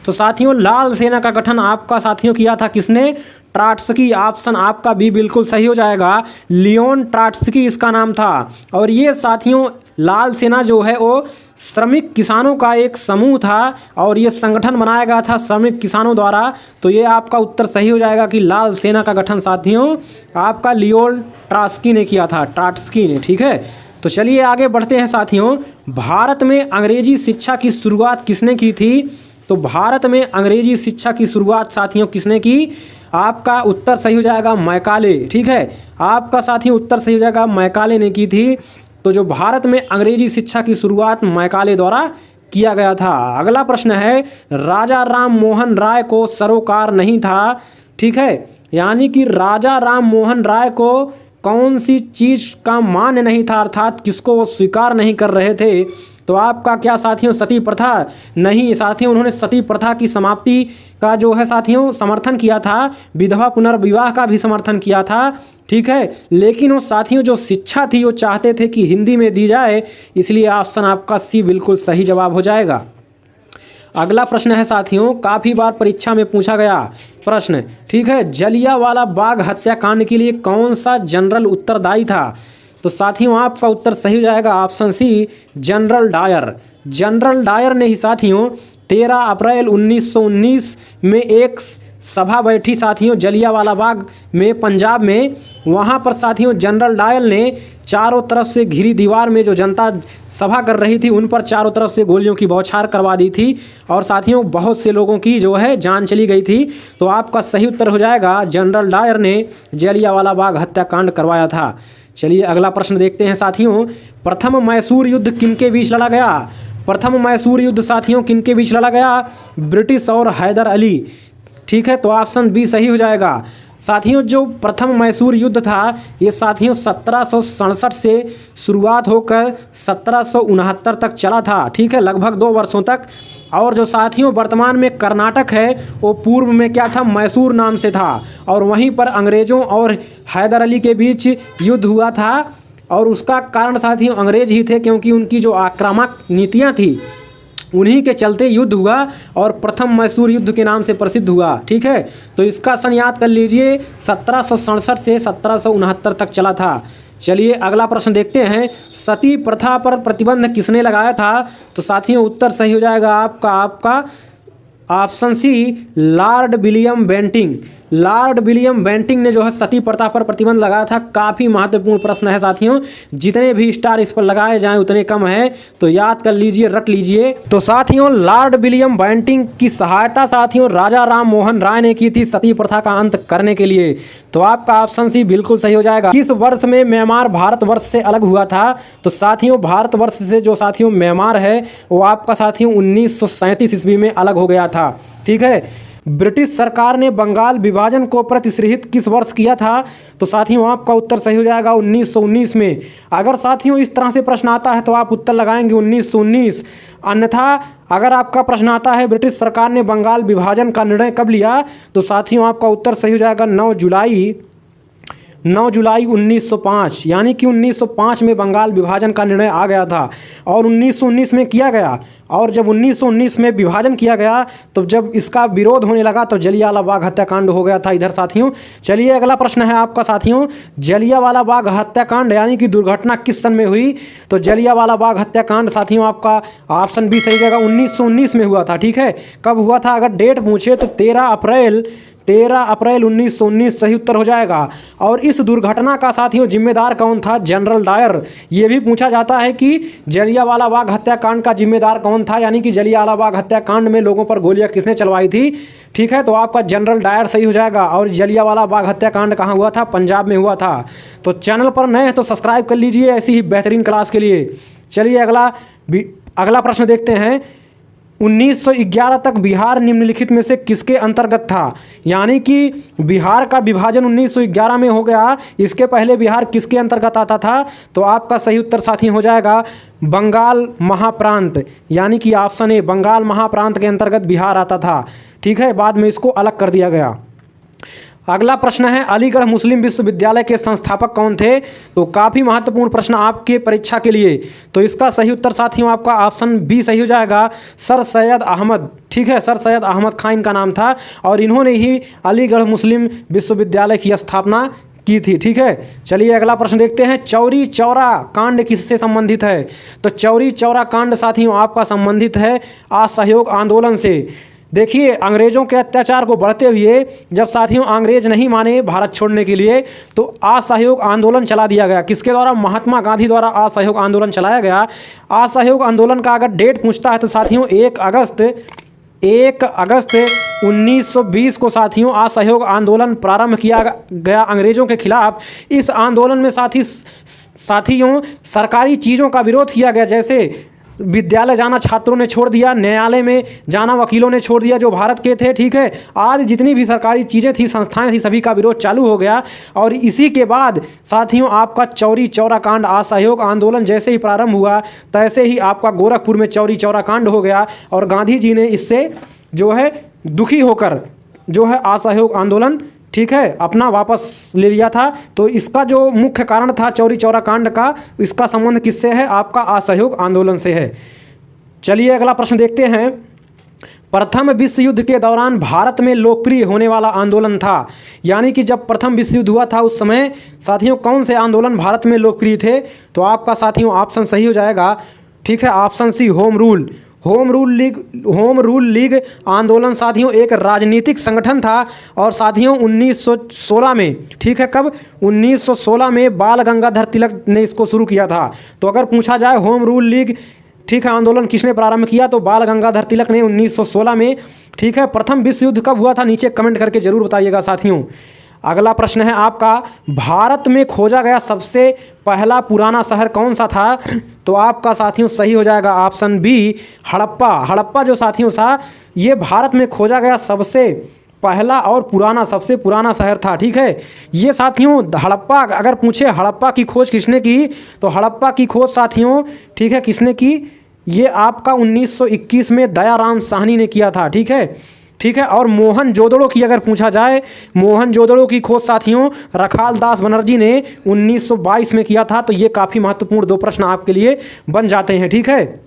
Speaker 1: तो साथियों लाल सेना का गठन आपका साथियों किया था किसने? ट्राट्स्की। ऑप्शन आपका बी बिल्कुल सही हो जाएगा, लियोन ट्राट्स्की इसका नाम था। और ये साथियों लाल सेना जो है वो श्रमिक किसानों का एक समूह था, और ये संगठन बनाया गया था श्रमिक किसानों द्वारा। तो ये आपका उत्तर सही हो जाएगा कि लाल सेना का गठन साथियों आपका लियोन ट्राट्स्की ने किया था, ट्राट्स्की ने। ठीक है, तो चलिए आगे बढ़ते हैं साथियों, भारत में अंग्रेजी शिक्षा की शुरुआत किसने की थी? तो भारत में अंग्रेजी शिक्षा की शुरुआत साथियों किसने की? आपका उत्तर सही हो जाएगा मैकाले। ठीक है, आपका साथियों उत्तर सही हो जाएगा मैकाले ने की थी। तो जो भारत में अंग्रेजी शिक्षा की शुरुआत मैकाले द्वारा किया गया था। अगला प्रश्न है, राजा राम मोहन राय को सरोकार नहीं था। ठीक है, यानी कि राजा राम मोहन राय को कौन सी चीज़ का मान्य नहीं था, अर्थात किसको वो स्वीकार नहीं कर रहे थे? तो आपका क्या साथियों सती प्रथा? नहीं साथियों, उन्होंने सती प्रथा की समाप्ति का जो है साथियों समर्थन किया था, विधवा पुनर्विवाह का भी समर्थन किया था। ठीक है, लेकिन वो साथियों जो शिक्षा थी वो चाहते थे कि हिंदी में दी जाए, इसलिए ऑप्शन आपका सी बिल्कुल सही जवाब हो जाएगा। अगला प्रश्न है साथियों, काफ़ी बार परीक्षा में पूछा गया प्रश्न। ठीक है, जलियांवाला बाग हत्याकांड के लिए कौन सा जनरल उत्तरदायी था? तो साथियों आपका उत्तर सही हो जाएगा option C, general Dyer. General Dyer ने ही साथियों 13 अप्रैल 1919 में एक सभा बैठी साथियों जलियांवाला बाग में पंजाब में। वहाँ पर साथियों जनरल डायर ने चारों तरफ से घिरी दीवार में जो जनता सभा कर रही थी उन पर चारों तरफ से गोलियों की बौछार करवा दी थी, और साथियों बहुत से लोगों की जो है जान चली गई थी। तो आपका सही उत्तर हो जाएगा जनरल डायर ने जलियांवाला बाग हत्याकांड करवाया था। चलिए अगला प्रश्न देखते हैं साथियों, प्रथम मैसूर युद्ध किनके बीच लड़ा गया? प्रथम मैसूर युद्ध साथियों किनके बीच लड़ा गया? ब्रिटिश और हैदर अली। ठीक है, तो ऑप्शन बी सही हो जाएगा। साथियों जो प्रथम मैसूर युद्ध था ये साथियों 1767 से शुरुआत होकर 1769 तक चला था। ठीक है, लगभग 2 वर्षों तक। और जो साथियों वर्तमान में कर्नाटक है वो पूर्व में क्या था? मैसूर नाम से था। और वहीं पर अंग्रेज़ों और हैदर अली के बीच युद्ध हुआ था, और उसका कारण साथियों अंग्रेज ही थे, क्योंकि उनकी जो आक्रामक नीतियाँ थी उन्हीं के चलते युद्ध हुआ और प्रथम मैसूर युद्ध के नाम से प्रसिद्ध हुआ। ठीक है, तो इसका सन याद कर लीजिए 1767 से 1769 तक चला था। चलिए अगला प्रश्न देखते हैं, सती प्रथा पर प्रतिबंध किसने लगाया था? तो साथियों उत्तर सही हो जाएगा आपका option C, lord William Bentinck. Lord William Bentinck ने जो है सती प्रथा पर प्रतिबंध लगाया था। काफ़ी महत्वपूर्ण प्रश्न है साथियों, जितने भी स्टार इस पर लगाए जाएं उतने कम है, तो याद कर लीजिए, रट लीजिए। तो साथियों लॉर्ड विलियम बेंटिंग की सहायता साथियों राजा राम मोहन राय ने की थी सती प्रथा का अंत करने के लिए। तो आपका ऑप्शन सी बिल्कुल सही हो जाएगा। किस वर्ष में म्यांमार भारतवर्ष से अलग हुआ था? तो साथियों भारतवर्ष से जो साथियों म्यांमार है वो आपका साथियों 1937 ईस्वी में अलग हो गया था। ठीक है, ब्रिटिश सरकार ने बंगाल विभाजन को प्रतिश्रित किस वर्ष किया था? तो साथियों आपका उत्तर सही हो जाएगा 1919 में। अगर साथियों इस तरह से प्रश्न आता है तो आप उत्तर लगाएंगे 1919। अन्यथा अगर आपका प्रश्न आता है ब्रिटिश सरकार ने बंगाल विभाजन का निर्णय कब लिया? तो साथियों आपका उत्तर सही हो जाएगा 9 जुलाई 1905। यानी कि 1905 में बंगाल विभाजन का निर्णय आ गया था और 1919 में किया गया। और जब 1919 में विभाजन किया गया तो जब इसका विरोध होने लगा तो जलियांवाला बाग हत्याकांड हो गया था इधर साथियों। चलिए अगला प्रश्न है आपका साथियों, जलियांवाला बाग हत्याकांड यानी कि दुर्घटना किस सन में हुई? तो जलियांवाला बाग हत्याकांड साथियों आपका ऑप्शन बी सही जगह 1919 में हुआ था। ठीक है, कब हुआ था अगर डेट पूछे तो 13 अप्रैल 1919 सही उत्तर हो जाएगा। और इस दुर्घटना का साथियों जिम्मेदार कौन था? General Dyer. ये भी पूछा जाता है कि जलियांवाला बाग हत्याकांड का जिम्मेदार कौन था, यानी कि जलियांवाला बाग हत्याकांड में लोगों पर गोलियां किसने चलवाई थी? ठीक है, तो आपका जनरल डायर सही हो जाएगा। और जलियांवाला बाग हत्याकांड कहाँ हुआ था? पंजाब में हुआ था। तो चैनल पर नए हैं तो सब्सक्राइब कर लीजिए ऐसी ही बेहतरीन क्लास के लिए। चलिए अगला प्रश्न देखते हैं, 1911 तक बिहार निम्नलिखित में से किसके अंतर्गत था? यानी कि बिहार का विभाजन 1911 में हो गया, इसके पहले बिहार किसके अंतर्गत आता था? तो आपका सही उत्तर साथी हो जाएगा बंगाल महाप्रांत, यानी कि ऑप्शन ए, बंगाल महाप्रांत के अंतर्गत बिहार आता था। ठीक है, बाद में इसको अलग कर दिया गया। अगला प्रश्न है, अलीगढ़ मुस्लिम विश्वविद्यालय के संस्थापक कौन थे? तो काफ़ी महत्वपूर्ण प्रश्न आपके परीक्षा के लिए। तो इसका सही उत्तर साथियों आपका ऑप्शन बी सही हो जाएगा, सर सैयद अहमद। ठीक है, सर सैयद अहमद खान इनका नाम था और इन्होंने ही अलीगढ़ मुस्लिम विश्वविद्यालय की स्थापना की थी। ठीक है, चलिए अगला प्रश्न देखते हैं, चौरी चौरा कांड किससे संबंधित है? तो चौरी चौरा कांड साथियों आपका संबंधित है असहयोग आंदोलन से। देखिए अंग्रेज़ों के अत्याचार को बढ़ते हुए जब साथियों अंग्रेज नहीं माने भारत छोड़ने के लिए तो असहयोग आंदोलन चला दिया गया। किसके द्वारा? महात्मा गांधी द्वारा असहयोग आंदोलन चलाया गया। असहयोग आंदोलन का अगर डेट पूछता है तो साथियों 1 अगस्त 1920 को साथियों असहयोग आंदोलन प्रारंभ किया गया अंग्रेज़ों के खिलाफ। इस आंदोलन में साथियों सरकारी चीज़ों का विरोध किया गया, जैसे विद्यालय जाना छात्रों ने छोड़ दिया, न्यायालय में जाना वकीलों ने छोड़ दिया जो भारत के थे। ठीक है, आज जितनी भी सरकारी चीज़ें थी, संस्थाएं थी, सभी का विरोध चालू हो गया। और इसी के बाद साथियों आपका चौरी चौरा कांड, असहयोग आंदोलन जैसे ही प्रारंभ हुआ तैसे ही आपका गोरखपुर में चौरी चौरा कांड हो गया और गांधी जी ने इससे जो है दुखी होकर जो है असहयोग आंदोलन ठीक है अपना वापस ले लिया था। तो इसका जो मुख्य कारण था चौरी चौरा कांड का, इसका संबंध किससे है? आपका असहयोग आंदोलन से है। चलिए अगला प्रश्न देखते हैं, प्रथम विश्व युद्ध के दौरान भारत में लोकप्रिय होने वाला आंदोलन था। यानी कि जब प्रथम विश्व युद्ध हुआ था उस समय साथियों कौन से आंदोलन भारत में लोकप्रिय थे? तो आपका साथियों ऑप्शन सही हो जाएगा। ठीक है, option C, home rule league आंदोलन साथियों एक राजनीतिक संगठन था और साथियों 1916 में, ठीक है कब? 1916 में बाल गंगाधर तिलक ने इसको शुरू किया था। तो अगर पूछा जाए होम रूल लीग ठीक है आंदोलन किसने प्रारंभ किया, तो बाल गंगाधर तिलक ने 1916 में। ठीक है, प्रथम विश्व युद्ध कब हुआ था? नीचे कमेंट करके जरूर बताइएगा साथियों। अगला प्रश्न है आपका, भारत में खोजा गया सबसे पहला पुराना शहर कौन सा था? तो आपका साथियों सही हो जाएगा ऑप्शन बी, हड़प्पा। हड़प्पा जो साथियों था ये भारत में खोजा गया सबसे पहला और पुराना, सबसे पुराना शहर था। ठीक है, ये साथियों हड़प्पा, अगर पूछे हड़प्पा की खोज किसने की, तो हड़प्पा की खोज साथियों ठीक है किसने की? ये आपका 1921 में दयाराम साहनी ने किया था। ठीक है, और मोहनजोदड़ो की अगर पूछा जाए, मोहनजोदड़ो की खोज साथियों रखाल दास बनर्जी ने 1922 में किया था। तो ये काफ़ी महत्वपूर्ण दो प्रश्न आपके लिए बन जाते हैं। ठीक है,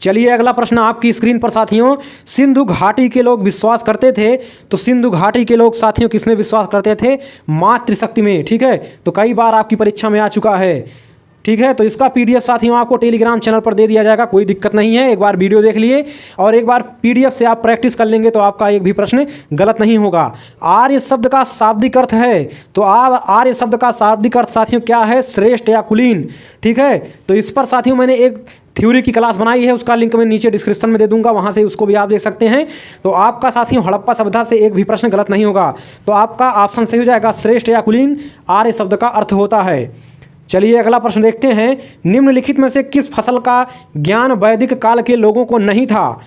Speaker 1: चलिए अगला प्रश्न आपकी स्क्रीन पर साथियों, सिंधु घाटी के लोग विश्वास करते थे, तो सिंधु घाटी के लोग साथियों किसमें विश्वास करते थे? मातृशक्ति में। ठीक है, तो कई बार आपकी परीक्षा में आ चुका है। ठीक है, तो इसका पीडीएफ साथियों आपको टेलीग्राम चैनल पर दे दिया जाएगा, कोई दिक्कत नहीं है। एक बार वीडियो देख लिए और एक बार पीडीएफ से आप प्रैक्टिस कर लेंगे तो आपका एक भी प्रश्न गलत नहीं होगा। आर्य शब्द का शाब्दिक अर्थ है, तो आर्य शब्द का शाब्दिक अर्थ साथियों क्या है? श्रेष्ठ या कुलीन। ठीक है, तो इस पर साथियों मैंने एक थ्योरी की क्लास बनाई है, उसका लिंक मैं नीचे डिस्क्रिप्शन में दे दूंगा, वहां से उसको भी आप देख सकते हैं। तो आपका साथियों हड़प्पा सभ्यता से एक भी प्रश्न गलत नहीं होगा, तो आपका ऑप्शन सही हो जाएगा, श्रेष्ठ या कुलीन आर्य शब्द का अर्थ होता है। चलिए अगला प्रश्न देखते हैं, निम्नलिखित में से किस फसल का ज्ञान वैदिक काल के लोगों को नहीं था?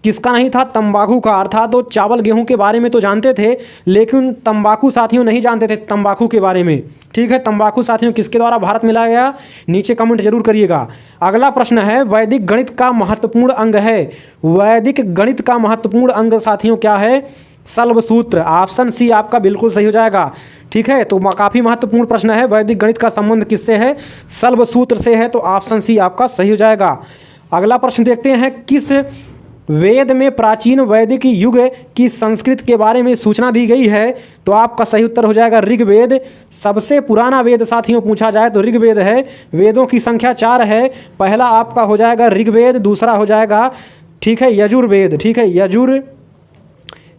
Speaker 1: किसका नहीं था? तंबाकू का। अर्थात तो चावल गेहूं के बारे में तो जानते थे, लेकिन तंबाकू साथियों नहीं जानते थे तंबाकू के बारे में। ठीक है, तंबाकू साथियों किसके द्वारा भारत में लाया गया? नीचे कमेंट जरूर करिएगा। अगला प्रश्न है, वैदिक गणित का महत्वपूर्ण अंग है। वैदिक गणित का महत्वपूर्ण अंग साथियों क्या है? शल्ब सूत्र। ऑप्शन सी आपका बिल्कुल सही हो जाएगा। ठीक है, तो काफ़ी महत्वपूर्ण प्रश्न है, वैदिक गणित का संबंध किससे है? शल्ब सूत्र से है, तो ऑप्शन सी आपका सही हो जाएगा। अगला प्रश्न देखते हैं, किस वेद में प्राचीन वैदिक युग की संस्कृत के बारे में सूचना दी गई है? तो आपका सही उत्तर हो जाएगा ऋग्वेद। सबसे पुराना वेद साथियों पूछा जाए तो ऋग्वेद है। वेदों की संख्या 4 है। पहला आपका हो जाएगा ऋग्वेद, दूसरा हो जाएगा ठीक है यजुर्वेद। ठीक है,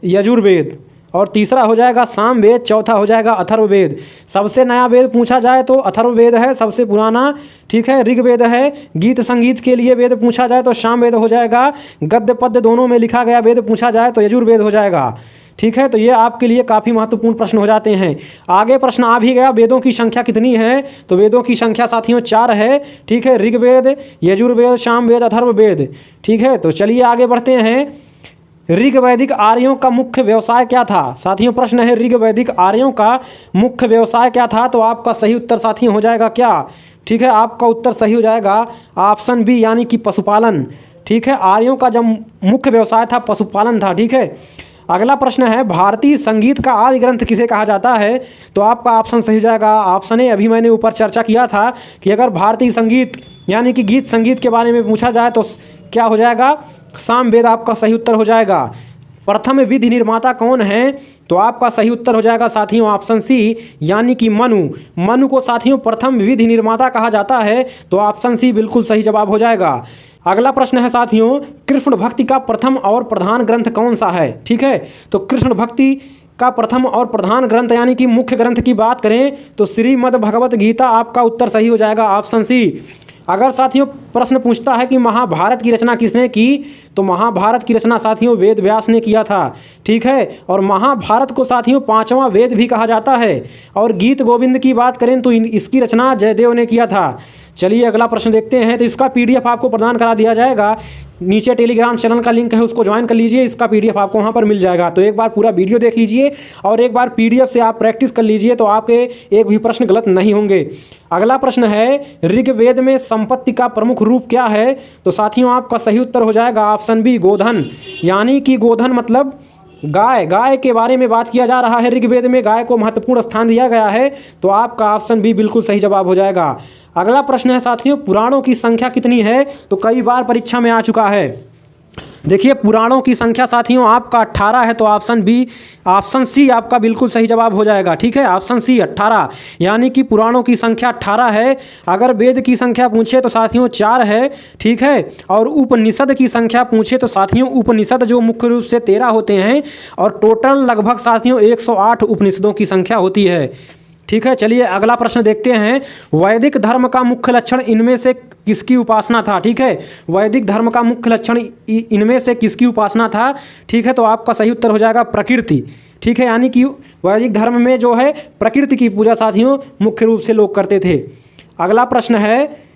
Speaker 1: यजुर्वेद, और तीसरा हो जाएगा सामवेद, चौथा हो जाएगा अथर्ववेद। सबसे नया वेद पूछा जाए तो अथर्ववेद है, सबसे पुराना ठीक है ऋग्वेद है। गीत संगीत के लिए वेद पूछा जाए तो सामवेद हो जाएगा। गद्य पद्य दोनों में लिखा गया वेद पूछा जाए तो यजुर्वेद हो जाएगा। ठीक है, तो ये आपके लिए काफ़ी महत्वपूर्ण प्रश्न हो जाते हैं। आगे प्रश्न आ भी गया, वेदों की संख्या कितनी है? तो वेदों की संख्या साथियों 4 है। ठीक है, ऋग्वेद, यजुर्वेद, सामवेद, अथर्ववेद। ठीक है, तो चलिए आगे बढ़ते हैं। ऋग वैदिक आर्यों का मुख्य व्यवसाय क्या था? साथियों प्रश्न है, ऋग वैदिक आर्यों का मुख्य व्यवसाय क्या था? तो आपका सही उत्तर साथियों हो जाएगा क्या? ठीक है, आपका उत्तर सही हो जाएगा ऑप्शन बी, यानी कि पशुपालन। ठीक है, आर्यों का जब मुख्य व्यवसाय था पशुपालन था। ठीक है, अगला प्रश्न है, भारतीय संगीत का आदि ग्रंथ किसे कहा जाता है? तो आपका ऑप्शन सही हो जाएगा ऑप्शन ए। अभी मैंने ऊपर चर्चा किया था कि अगर भारतीय संगीत यानी कि गीत संगीत के बारे में पूछा जाए तो क्या हो जाएगा? सामवेद आपका सही उत्तर हो जाएगा। प्रथम विधि निर्माता कौन है? तो आपका सही उत्तर हो जाएगा साथियों ऑप्शन सी, यानी कि मनु। मनु को साथियों प्रथम विधि निर्माता कहा जाता है, तो ऑप्शन सी बिल्कुल सही जवाब हो जाएगा। अगला प्रश्न है साथियों, कृष्ण भक्ति का प्रथम और प्रधान ग्रंथ कौन सा है? ठीक है, तो कृष्ण भक्ति का प्रथम और प्रधान ग्रंथ यानी कि मुख्य ग्रंथ की बात करें तो श्रीमद् भगवत गीता आपका उत्तर सही हो जाएगा ऑप्शन सी। अगर साथियों प्रश्न पूछता है कि महाभारत की रचना किसने की, तो महाभारत की रचना साथियों वेद व्यास ने किया था। ठीक है, और महाभारत को साथियों 5वां वेद भी कहा जाता है। और गीत गोविंद की बात करें तो इसकी रचना जयदेव ने किया था। चलिए अगला प्रश्न देखते हैं, तो इसका पीडीएफ आपको प्रदान करा दिया जाएगा। नीचे टेलीग्राम चैनल का लिंक है, उसको ज्वाइन कर लीजिए, इसका पीडीएफ आपको वहाँ पर मिल जाएगा। तो एक बार पूरा वीडियो देख लीजिए और एक बार पीडीएफ से आप प्रैक्टिस कर लीजिए, तो आपके एक भी प्रश्न गलत नहीं होंगे। अगला प्रश्न है, ऋग्वेद में संपत्ति का प्रमुख रूप क्या है? तो साथियों आपका सही उत्तर हो जाएगा ऑप्शन बी, गोधन। यानी कि गोधन मतलब गाय। गाय के बारे में बात किया जा रहा है, ऋग्वेद में गाय को महत्वपूर्ण स्थान दिया गया है, तो आपका ऑप्शन बी बिल्कुल सही जवाब हो जाएगा। अगला प्रश्न है साथियों, पुराणों की संख्या कितनी है? तो कई बार परीक्षा में आ चुका है। देखिए पुराणों की संख्या साथियों आपका 18 है, तो ऑप्शन सी आपका बिल्कुल सही जवाब हो जाएगा। ठीक है, ऑप्शन सी 18, यानी कि पुराणों की संख्या 18 है। अगर वेद की संख्या पूछे तो साथियों 4 है। ठीक है, और उपनिषद की संख्या पूछे तो साथियों उपनिषद जो मुख्य रूप से 13 होते हैं, और टोटल लगभग साथियों 108 उपनिषदों की संख्या होती है। ठीक है, चलिए अगला प्रश्न देखते हैं, वैदिक धर्म का मुख्य लक्षण इनमें से किसकी उपासना था? ठीक है, वैदिक धर्म का मुख्य लक्षण इनमें से किसकी उपासना था? ठीक है, तो आपका सही उत्तर हो जाएगा प्रकृति। ठीक है, यानी कि वैदिक धर्म में जो है प्रकृति की पूजा साथियों मुख्य रूप से लोग करते थे। अगला प्रश्न है,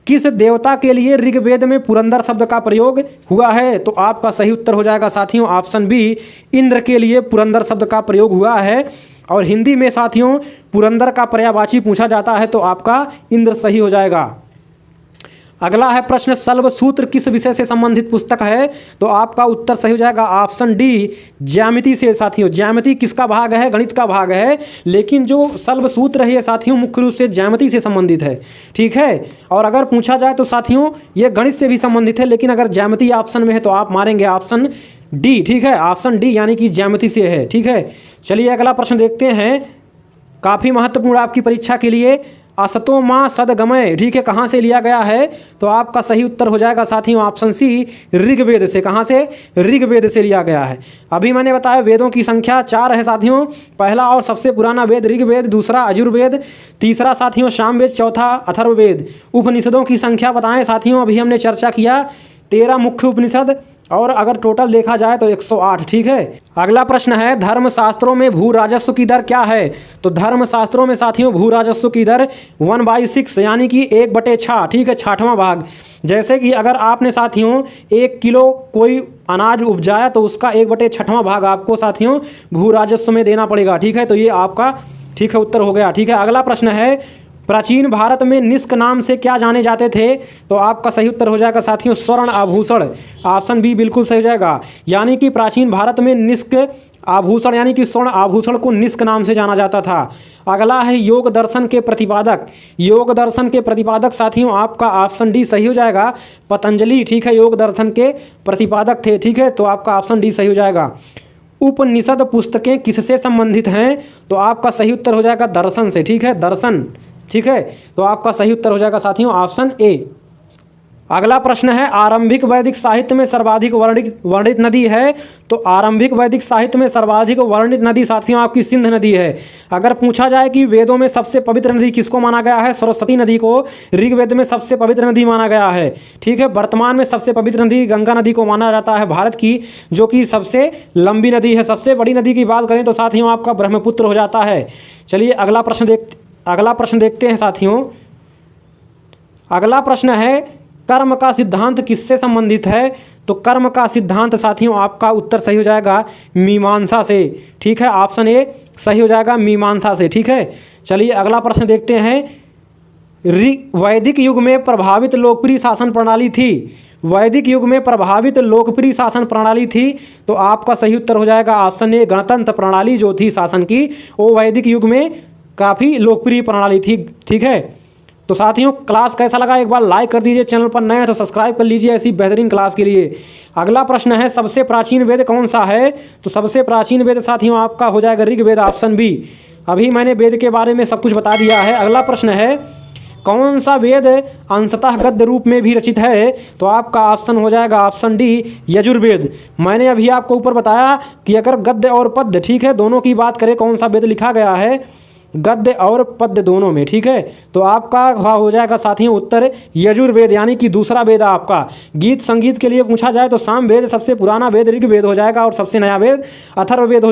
Speaker 1: किस देवता के लिए ऋग्वेद में पुरंदर शब्द का प्रयोग हुआ है? तो आपका सही उत्तर हो जाएगा साथियों ऑप्शन बी, इंद्र के लिए पुरंदर शब्द का प्रयोग हुआ है। और हिंदी में साथियों पुरंदर का पर्यायवाची पूछा जाता है, तो आपका इंद्र सही हो जाएगा। अगला है प्रश्न, शल्वसूत्र किस विषय से संबंधित पुस्तक है? तो आपका उत्तर सही हो जाएगा ऑप्शन डी, ज्यामिति से। साथियों, ज्यामिति किसका भाग है? गणित का भाग है, लेकिन जो शल्वसूत्र है ये साथियों मुख्य रूप से ज्यामिति से संबंधित है। ठीक है, और अगर पूछा जाए तो साथियों ये गणित से भी संबंधित है, लेकिन अगर ज्यामिति ऑप्शन में है तो आप मारेंगे ऑप्शन डी। ठीक है, ऑप्शन डी यानी कि ज्यामिति से है। ठीक है, चलिए अगला प्रश्न देखते हैं, काफ़ी महत्वपूर्ण आपकी परीक्षा के लिए। असतो माँ सदगमय, ठीक है, कहाँ से लिया गया है? तो आपका सही उत्तर हो जाएगा साथियों ऑप्शन सी, ऋग्वेद से। कहाँ से? ऋग्वेद से लिया गया है। अभी मैंने बताया वेदों की संख्या 4 है साथियों। पहला और सबसे पुराना वेद ऋग्वेद, दूसरा यजुर्वेद, तीसरा साथियों सामवेद, चौथा अथर्ववेद। उपनिषदों की संख्या बताएं साथियों, अभी हमने चर्चा किया 13 मुख्य उपनिषद, और अगर टोटल देखा जाए तो 108। ठीक है, अगला प्रश्न है, धर्मशास्त्रों में भू राजस्व की दर क्या है? तो धर्मशास्त्रों में साथियों भू राजस्व की दर 1/6 यानी कि 1/6। ठीक है, 6वां भाग। जैसे कि अगर आपने साथियों 1 किलो कोई अनाज उपजाया तो उसका 1/6वां भाग आपको साथियों भू राजस्व में देना पड़ेगा। ठीक है, तो ये आपका ठीक है उत्तर हो गया। ठीक है, अगला प्रश्न है, प्राचीन भारत में निष्क नाम से क्या जाने जाते थे? तो आपका सही उत्तर हो जाएगा साथियों स्वर्ण आभूषण। ऑप्शन बी बिल्कुल सही हो जाएगा, यानी कि प्राचीन भारत में निष्क आभूषण यानी कि स्वर्ण आभूषण को निष्क नाम से जाना जाता था। अगला है योग दर्शन के प्रतिपादक। योग दर्शन के प्रतिपादक साथियों आपका ऑप्शन डी सही हो जाएगा, पतंजलि। ठीक है, योग दर्शन के प्रतिपादक थे। ठीक है, तो आपका ऑप्शन डी सही हो जाएगा। उपनिषद पुस्तकें किससे संबंधित हैं? तो आपका सही उत्तर हो जाएगा दर्शन से। ठीक है, दर्शन। ठीक है, तो आपका सही उत्तर हो जाएगा साथियों ऑप्शन ए। अगला प्रश्न है, आरंभिक वैदिक साहित्य में सर्वाधिक वर्णित नदी है? तो आरंभिक वैदिक साहित्य में सर्वाधिक वर्णित नदी साथियों आपकी सिंध नदी है। अगर पूछा जाए कि वेदों में सबसे पवित्र नदी किसको माना गया है? सरस्वती नदी को ऋग्वेद में सबसे पवित्र नदी माना गया है। ठीक है, वर्तमान में सबसे पवित्र नदी गंगा नदी को माना जाता है भारत की, जो कि सबसे लंबी नदी है। सबसे बड़ी नदी की बात करें तो साथियों आपका ब्रह्मपुत्र हो जाता है। चलिए अगला प्रश्न देखते हैं साथियों। अगला प्रश्न है, कर्म का सिद्धांत किससे संबंधित है? तो कर्म का सिद्धांत साथियों आपका उत्तर सही हो जाएगा मीमांसा से। ठीक है, ऑप्शन ए सही हो जाएगा मीमांसा से। ठीक है, चलिए अगला प्रश्न देखते हैं, वैदिक युग में प्रभावित लोकप्रिय शासन प्रणाली थी? वैदिक युग में प्रभावित लोकप्रिय शासन प्रणाली थी? तो आपका सही उत्तर हो जाएगा ऑप्शन ए, गणतंत्र प्रणाली जो थी शासन की, वो वैदिक युग में काफ़ी लोकप्रिय प्रणाली थी। ठीक है, तो साथियों क्लास कैसा लगा एक बार लाइक कर दीजिए, चैनल पर नए हैं तो सब्सक्राइब कर लीजिए ऐसी बेहतरीन क्लास के लिए। अगला प्रश्न है, सबसे प्राचीन वेद कौन सा है? तो सबसे प्राचीन वेद साथियों आपका हो जाएगा ऋग्वेद, ऑप्शन बी। अभी मैंने वेद के बारे में सब कुछ बता दिया है। अगला प्रश्न है, कौन सा वेद अंशतः गद्य रूप में भी रचित है? तो आपका ऑप्शन हो जाएगा ऑप्शन डी, यजुर्वेद। मैंने अभी आपको ऊपर बताया कि अगर गद्य और पद्य, ठीक है, दोनों की बात करें कौन सा वेद लिखा गया है गद्य और पद्य दोनों में, ठीक है, तो आपका हो जाएगा साथियों उत्तर यजुर्वेद यानी कि दूसरा वेद आपका। गीत संगीत के लिए पूछा जाए तो सामवेद सबसे पुराना वेद ऋग्वेद हो जाएगा और सबसे नया वेद अथर्ववेद हो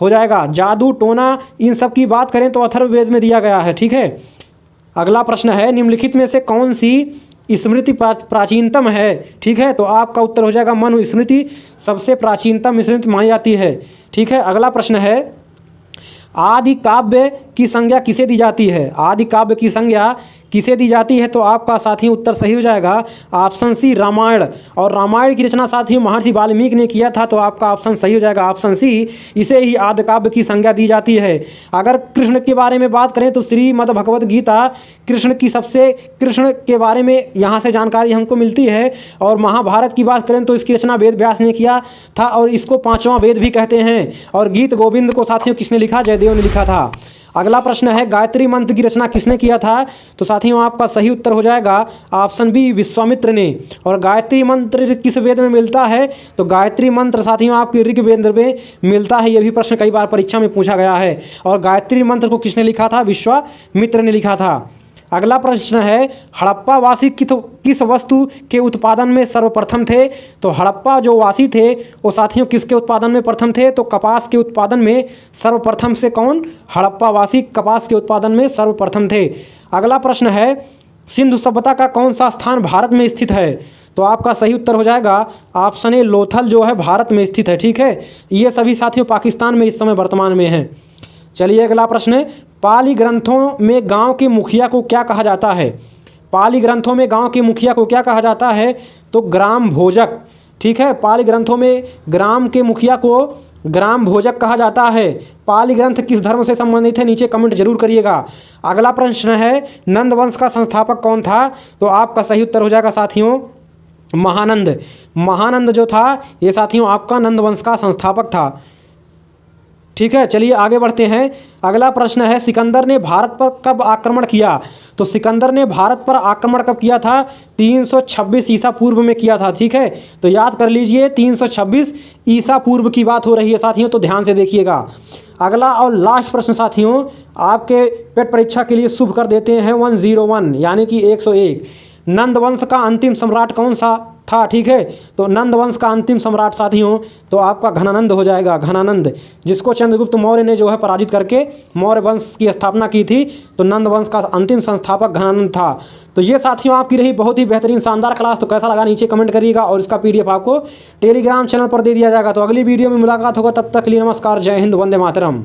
Speaker 1: जाएगा। जादू टोना इन सब की बात करें तो अथर्ववेद में दिया गया है। ठीक है, अगला प्रश्न है, निम्नलिखित में से कौन सी स्मृति प्राचीनतम है? ठीक है, तो आपका उत्तर हो जाएगा मनुस्मृति सबसे प्राचीनतम स्मृति मानी जाती है। ठीक है, अगला प्रश्न है, आदि काव्य की संज्ञा किसे दी जाती है? आदि काव्य की संज्ञा किसे दी जाती है? तो आपका साथियों उत्तर सही हो जाएगा ऑप्शन सी, रामायण। और रामायण की रचना साथियों महर्षि वाल्मीकि ने किया था, तो आपका ऑप्शन सही हो जाएगा ऑप्शन सी, इसे ही आदि काव्य की संज्ञा दी जाती है। अगर कृष्ण के बारे में बात करें तो श्रीमद् भगवद गीता कृष्ण के बारे में यहाँ से जानकारी हमको मिलती है। और महाभारत की बात करें तो इसकी रचना वेद व्यास ने किया था और इसको 5वां वेद भी कहते हैं। और गीत गोविंद को साथियों किसने लिखा? जयदेव ने लिखा था। अगला प्रश्न है, गायत्री मंत्र की रचना किसने किया था? तो साथियों आपका सही उत्तर हो जाएगा ऑप्शन बी, विश्वामित्र ने। और गायत्री मंत्र किस वेद में मिलता है? तो गायत्री मंत्र साथियों आपके ऋग्वेद में मिलता है। यह भी प्रश्न कई बार परीक्षा में पूछा गया है। और गायत्री मंत्र को किसने लिखा था? विश्वामित्र ने लिखा था। अगला प्रश्न है, हड़प्पावासी किस वस्तु के उत्पादन में सर्वप्रथम थे? तो हड़प्पा जो वासी थे वो साथियों किसके उत्पादन में प्रथम थे? तो कपास के उत्पादन में सर्वप्रथम से कौन? हड़प्पावासी कपास के उत्पादन में सर्वप्रथम थे। अगला प्रश्न है, सिंधु सभ्यता का कौन सा स्थान भारत में स्थित है? तो आपका सही उत्तर हो जाएगा ऑप्शन ए, लोथल जो है भारत में स्थित है। ठीक है, ये सभी साथियों पाकिस्तान में इस समय वर्तमान में हैं। चलिए अगला प्रश्न है, पाली ग्रंथों में गांव के मुखिया को क्या कहा जाता है? पाली ग्रंथों में गांव के मुखिया को क्या कहा जाता है? तो ग्राम भोजक। ठीक है, पाली ग्रंथों में ग्राम के मुखिया को ग्राम भोजक कहा जाता है। पाली ग्रंथ किस धर्म से संबंधित है? नीचे कमेंट जरूर करिएगा। अगला प्रश्न है, नंद वंश का संस्थापक कौन था? तो आपका सही उत्तर हो जाएगा साथियों महानंद। महानंद जो था ये साथियों आपका नंद वंश का संस्थापक था। ठीक है, चलिए आगे बढ़ते हैं। अगला प्रश्न है, सिकंदर ने भारत पर कब आक्रमण किया? तो सिकंदर ने भारत पर आक्रमण कब किया था? 326 ईसा पूर्व में किया था। ठीक है, तो याद कर लीजिए 326 ईसा पूर्व की बात हो रही है साथियों, तो ध्यान से देखिएगा। अगला और लास्ट प्रश्न साथियों आपके पेट परीक्षा के लिए शुभ कर देते हैं 101 यानी कि 101। नंद वंश का अंतिम सम्राट कौन सा था? ठीक है, तो नंद वंश का अंतिम सम्राट साथियों तो आपका घनानंद हो जाएगा, घनानंद, जिसको चंद्रगुप्त मौर्य ने जो है पराजित करके मौर्य वंश की स्थापना की थी। तो नंद वंश का अंतिम संस्थापक घनानंद था। तो ये साथियों आपकी रही बहुत ही बेहतरीन शानदार क्लास। तो कैसा लगा नीचे कमेंट करिएगा और इसका PDF आपको टेलीग्राम चैनल पर दे दिया जाएगा। तो अगली वीडियो में मुलाकात होगा, तब तक के लिए नमस्कार, जय हिंद, वंदे मातरम।